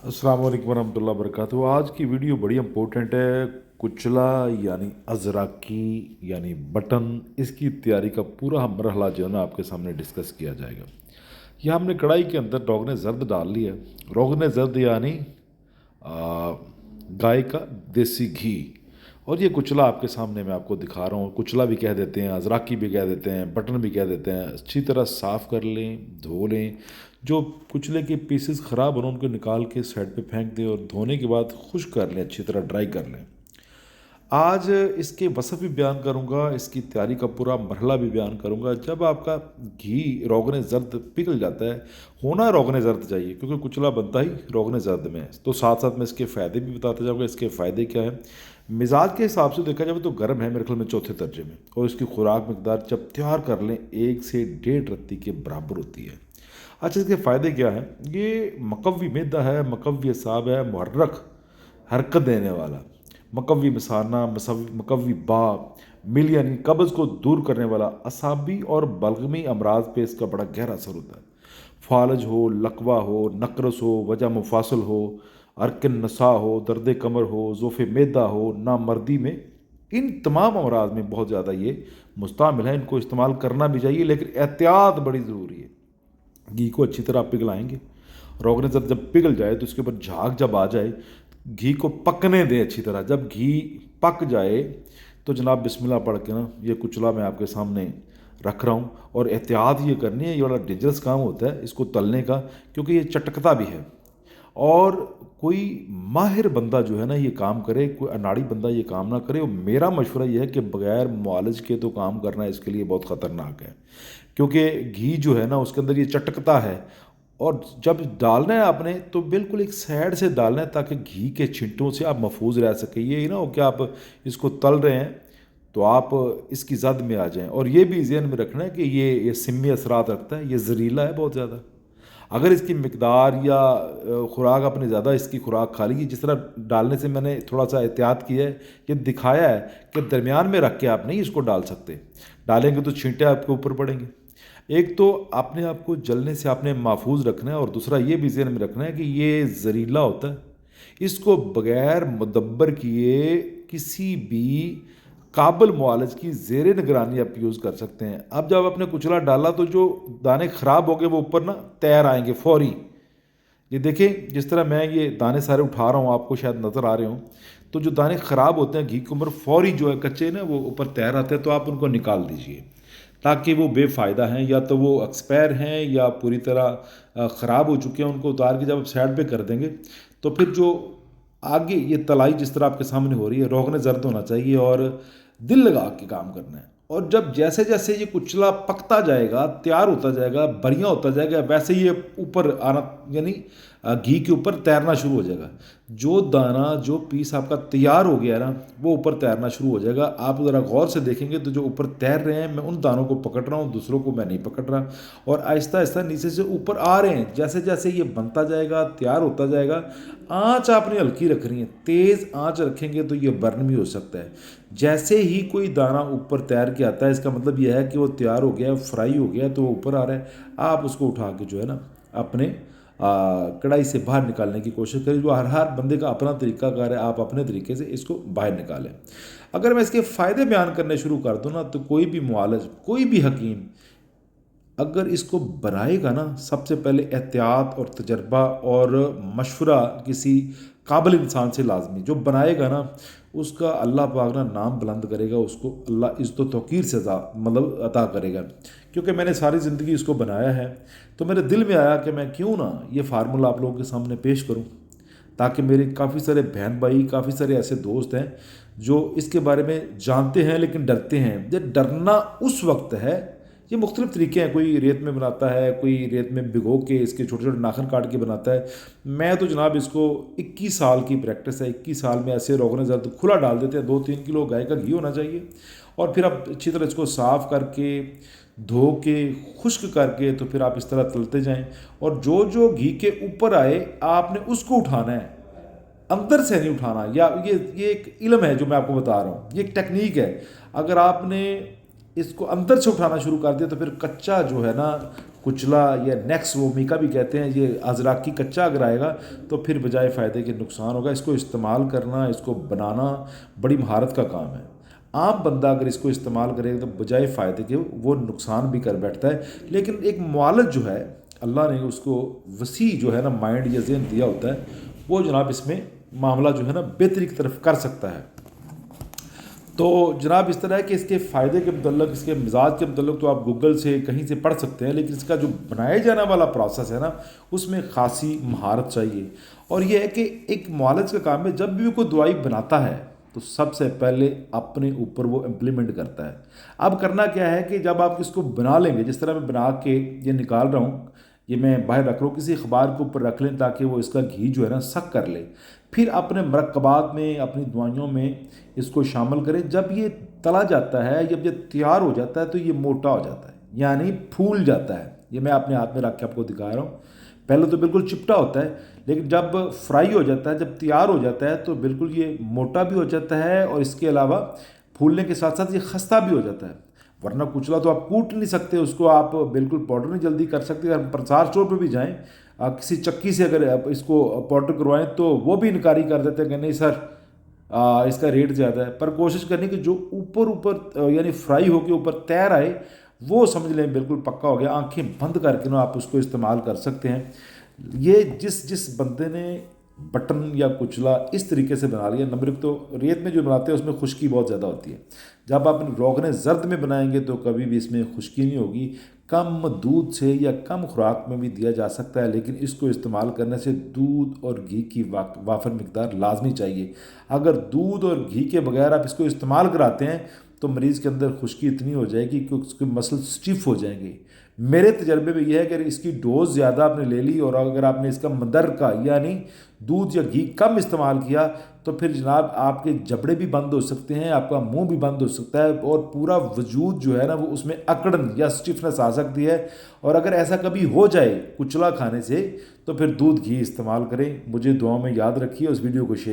अस्सलाम वालेकुम वरहमतुल्लाहि वबरकातुहू। आज की वीडियो बड़ी इम्पोर्टेंट है। कुचला यानी अज़राकी यानी बटन, इसकी तैयारी का पूरा मरहला जो है ना आपके सामने डिस्कस किया जाएगा। यह हमने कढ़ाई के अंदर रोगन ज़र्द डाल लिया। रोगन ज़र्द यानी गाय का देसी घी। और ये कुचला आपके सामने मैं आपको दिखा रहा हूँ। कुचला भी कह देते हैं, अज़राकी भी कह देते हैं, बटन भी कह देते हैं। अच्छी तरह साफ़ कर लें, धो लें। जो कुचले के पीसेस ख़राब हो उनको निकाल के साइड पे फेंक दें और धोने के बाद खुश्क कर लें, अच्छी तरह ड्राई कर लें। आज इसके वसफ़ भी बयान करूँगा, इसकी तैयारी का पूरा मरहला भी बयान करूँगा। जब आपका घी रोगन ज़र्द पिघल जाता है, होना रोगन ज़र्द चाहिए क्योंकि कुचला बनता ही रोगन ज़र्द में है। तो साथ साथ मैं इसके फ़ायदे भी बताता जाऊँगा। इसके फ़ायदे क्या है? मिजाज के हिसाब से देखा जाए तो गर्म है मेरे ख्याल में चौथे दर्जे में। और इसकी खुराक मकदार जब तैयार कर लें 1 से 1.5 रत्ती के बराबर होती है। अच्छा, इसके फ़ायदे क्या हैं? ये मकवी मैदा है, मकवी असाब है, मुहर्रक हरकत देने वाला, मकवी मसाना, मकवी बाप, मिल यानी कब्ज़ को दूर करने वाला, असाबी और बलगमी अमराज पे इसका बड़ा गहरा असर होता है। फालज हो, लकवा हो, नकरस हो, वजह मुफासल हो, अरकन नसा हो, दर्द कमर हो, ज़ोफ़ मैदा हो, नामर्दी में, इन तमाम अमराज में बहुत ज़्यादा ये मुस्तामिल है। इनको इस्तेमाल करना भी चाहिए लेकिन एहतियात बड़ी ज़रूरी है। घी को अच्छी तरह पिघलाएंगे। रोगन जब पिघल जाए तो उसके ऊपर झाग जब आ जाए, घी को पकने दें अच्छी तरह। जब घी पक जाए तो जनाब बिस्मिल्लाह पढ़ के ना ये कुचला मैं आपके सामने रख रहा हूँ। और एहतियात ये करनी है, ये बड़ा डेंजरस काम होता है इसको तलने का, क्योंकि ये चटकता भी है। और कोई माहिर बंदा जो है ना ये काम करे, कोई अनाड़ी बंदा ये काम ना करे। और मेरा मशवरा ये है कि बग़ैर मुआलज के तो काम करना इसके लिए बहुत ख़तरनाक है, क्योंकि घी जो है ना उसके अंदर ये चटकता है। और जब डालना है आपने तो बिल्कुल एक साइड से डालना है ताकि घी के छिंटों से आप महफूज रह सकें। ये ना हो कि आप इसको तल रहे हैं तो आप इसकी जद में आ जाएं। और ये भी ज़हन में रखना है कि ये सिमी असरात रखता है, ये ज़हरीला है बहुत ज़्यादा। अगर इसकी मिकदार या खुराक आपने ज़्यादा इसकी खुराक खा ली, जिस तरह डालने से मैंने थोड़ा सा एहतियात किया है, ये दिखाया है कि दरमियान में रख के आप नहीं इसको डाल सकते। डालेंगे तो छींटे आपके ऊपर पड़ेंगे। एक तो अपने आप को जलने से आपने महफूज रखना है, और दूसरा ये भी ज़हन में रखना है कि ये ज़हरीला होता है। इसको बग़ैर मुदब्बर किए किसी भी काबिल मुआलज की ज़ेर निगरानी आप यूज़ कर सकते हैं। अब जब आपने कुचला डाला तो जो दाने ख़राब हो गए वो ऊपर ना तैर आएंगे फौरी। ये देखें जिस तरह मैं ये दाने सारे उठा रहा हूँ, आपको शायद नज़र आ रहे हों। तो जो दाने ख़राब होते हैं घी के ऊपर फौरी जो है कच्चे ना वो ऊपर तैर आते हैं, तो आप उनको निकाल दीजिए ताकि वो बेफ़ायदा हैं, या तो वो एक्सपायर हैं या पूरी तरह ख़राब हो चुके हैं। उनको उतार के जब आप साइड पे कर देंगे तो फिर जो आगे ये तलाई जिस तरह आपके सामने हो रही है, रोगन ज़र्द होना चाहिए और दिल लगा के काम करना है। और जब जैसे जैसे ये कुचला पकता जाएगा, तैयार होता जाएगा, बढ़िया होता जाएगा, वैसे ये ऊपर आना यानी घी के ऊपर तैरना शुरू हो जाएगा। जो दाना जो पीस आपका तैयार हो गया ना वो ऊपर तैरना शुरू हो जाएगा। आप ज़रा गौर से देखेंगे तो जो ऊपर तैर रहे हैं, मैं उन दानों को पकड़ रहा हूँ, दूसरों को मैं नहीं पकड़ रहा। और आहिस्ता आहिस्ता नीचे से ऊपर आ रहे हैं। जैसे जैसे ये बनता जाएगा, तैयार होता जाएगा। आँच आपने हल्की रखनी है, तेज़ आँच रखेंगे तो ये बर्न भी हो सकता है। जैसे ही कोई दाना ऊपर तैर के आता है इसका मतलब यह है कि वो तैयार हो गया, फ्राई हो गया, तो वो ऊपर आ रहा है। आप उसको उठा के जो है ना अपने कढ़ाई से बाहर निकालने की कोशिश करें। जो हर बंदे का अपना तरीक़ाकार है, आप अपने तरीके से इसको बाहर निकालें। अगर मैं इसके फ़ायदे बयान करने शुरू कर दूँ ना तो कोई भी मुआलज, कोई भी हकीम अगर इसको बनाएगा ना, सबसे पहले एहतियात और तजर्बा और मशवरा किसी काबिल इंसान से लाजमी। जो बनाएगा ना उसका अल्लाह पाक ना नाम बुलंद करेगा, उसको अल्लाह इज़्ज़त तौक़ीर से मतलब अता करेगा। क्योंकि मैंने सारी ज़िंदगी इसको बनाया है तो मेरे दिल में आया कि मैं क्यों ना ये फार्मूला आप लोगों के सामने पेश करूं, ताकि मेरे काफ़ी सारे बहन भाई, काफ़ी सारे ऐसे दोस्त हैं जो इसके बारे में जानते हैं लेकिन डरते हैं। ये डरना उस वक्त है, ये मुख्तलिफ़ तरीके हैं। कोई रेत में बनाता है, कोई रेत में भिगो के इसके छोटे छोटे नाखन काट के बनाता है। मैं तो जनाब इसको 21 साल की प्रैक्टिस है। 21 साल में ऐसे रोगन ज़र्द खुला डाल देते हैं। 2-3 किलो गाय का घी होना चाहिए। और फिर आप अच्छी तरह इसको साफ़ करके धो के खुश्क करके तो फिर आप इस तरह तलते जाएं। और जो जो घी के ऊपर आए आपने उसको उठाना है, अंदर से नहीं उठाना। या ये एक इल्म है जो मैं आपको बता रहा हूँ, ये एक टेक्निक है। अगर आपने اس کو اندر سے اٹھانا شروع کر دیا تو پھر کچا جو ہے نا کچلا یا نیکس وومیکا بھی کہتے ہیں، یہ ازراکی کچا اگر آئے گا تو پھر بجائے فائدے کے نقصان ہوگا۔ اس کو استعمال کرنا، اس کو بنانا بڑی مہارت کا کام ہے۔ عام بندہ اگر اس کو استعمال کرے تو بجائے فائدے کے وہ نقصان بھی کر بیٹھتا ہے۔ لیکن ایک معالج جو ہے، اللہ نے اس کو وسیع جو ہے نا مائنڈ یا ذہن دیا ہوتا ہے، وہ جناب اس میں معاملہ جو ہے نا بہتری کی طرف کر سکتا ہے۔ تو جناب اس طرح ہے کہ اس کے فائدے کے متعلق، اس کے مزاج کے متعلق تو آپ گوگل سے کہیں سے پڑھ سکتے ہیں، لیکن اس کا جو بنائے جانے والا پروسیس ہے نا، اس میں خاصی مہارت چاہیے۔ اور یہ ہے کہ ایک معالج کا کام ہے، جب بھی وہ کوئی دوائی بناتا ہے تو سب سے پہلے اپنے اوپر وہ امپلیمنٹ کرتا ہے۔ اب کرنا کیا ہے کہ جب آپ اس کو بنا لیں گے، جس طرح میں بنا کے یہ نکال رہا ہوں، یہ میں باہر رکھ رہا ہوں، کسی اخبار کے اوپر رکھ لیں تاکہ وہ اس کا گھی جو ہے نا سک کر لے، پھر اپنے مرکبات میں، اپنی دوائیوں میں اس کو شامل کریں۔ جب یہ تلا جاتا ہے، جب یہ تیار ہو جاتا ہے تو یہ موٹا ہو جاتا ہے، یعنی پھول جاتا ہے۔ یہ میں اپنے ہاتھ میں رکھ کے آپ کو دکھا رہا ہوں، پہلے تو بالکل چپٹا ہوتا ہے، لیکن جب فرائی ہو جاتا ہے، جب تیار ہو جاتا ہے تو بالکل یہ موٹا بھی ہو جاتا ہے، اور اس کے علاوہ پھولنے کے ساتھ ساتھ یہ خستہ بھی ہو جاتا ہے۔ ورنہ کچلا تو آپ کوٹ نہیں سکتے، اس کو آپ بالکل پاؤڈر نہیں جلدی کر سکتے۔ اگر پرسار اسٹور پہ بھی جائیں، کسی چکی سے اگر آپ اس کو پاؤڈر کروائیں تو وہ بھی انکاری کر دیتے ہیں کہ نہیں سر، اس کا ریٹ زیادہ ہے۔ پر کوشش کرنی کہ جو اوپر یعنی فرائی ہو کے اوپر تیر آئے، وہ سمجھ لیں بالکل پکا ہو گیا۔ آنکھیں بند کر کے نا آپ اس کو استعمال کر سکتے ہیں۔ یہ جس بندے نے بٹن یا کچلا اس طریقے سے بنا لیا، نمبر ایک تو ریت میں جو بناتے ہیں اس میں خشکی بہت زیادہ ہوتی ہے۔ جب آپ روغن زرد میں بنائیں گے تو کبھی بھی اس میں خشکی نہیں ہوگی۔ کم دودھ سے یا کم خوراک میں بھی دیا جا سکتا ہے، لیکن اس کو استعمال کرنے سے دودھ اور گھی کی وافر مقدار لازمی چاہیے۔ اگر دودھ اور گھی کے بغیر آپ اس کو استعمال کراتے ہیں تو مریض کے اندر خشکی اتنی ہو جائے گی کہ اس کے مسل سٹیف ہو جائیں گے۔ میرے تجربے میں یہ ہے کہ اس کی ڈوز زیادہ آپ نے لے لی اور اگر آپ نے اس کا مدر کا یعنی دودھ یا گھی کم استعمال کیا تو پھر جناب آپ کے جبڑے بھی بند ہو سکتے ہیں، آپ کا منہ بھی بند ہو سکتا ہے، اور پورا وجود جو ہے نا وہ اس میں اکڑن یا سٹفنس آ سکتی ہے۔ اور اگر ایسا کبھی ہو جائے کچلا کھانے سے تو پھر دودھ گھی استعمال کریں۔ مجھے دعاؤں میں یاد رکھیے، اس ویڈیو کو شیئر